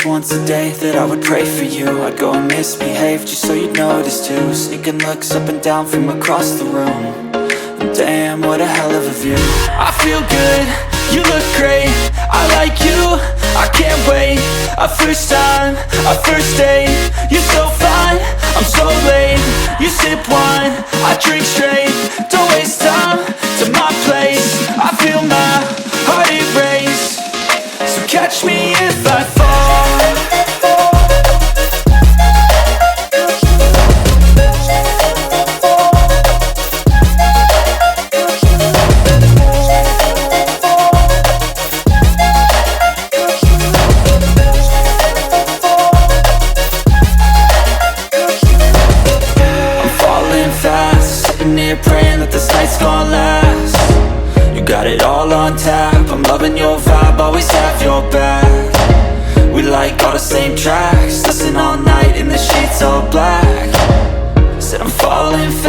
least once a day that I would pray for you. I'd go and misbehave just so you'd notice too. Sneaking looks up and down from across the room. And damn, what a hell of a view. I feel good, you look great, I like you, I can't wait. A first time, a first date, you're so fine, I'm so late. You sip wine, I drink straight, don't waste time to my place. I feel my heart erase, so catch me if I fall. Praying that this night's gonna last. You got it all on tap, I'm loving your vibe, always have your back. We like all the same tracks, listen all night in the sheets all black. Said I'm falling fast.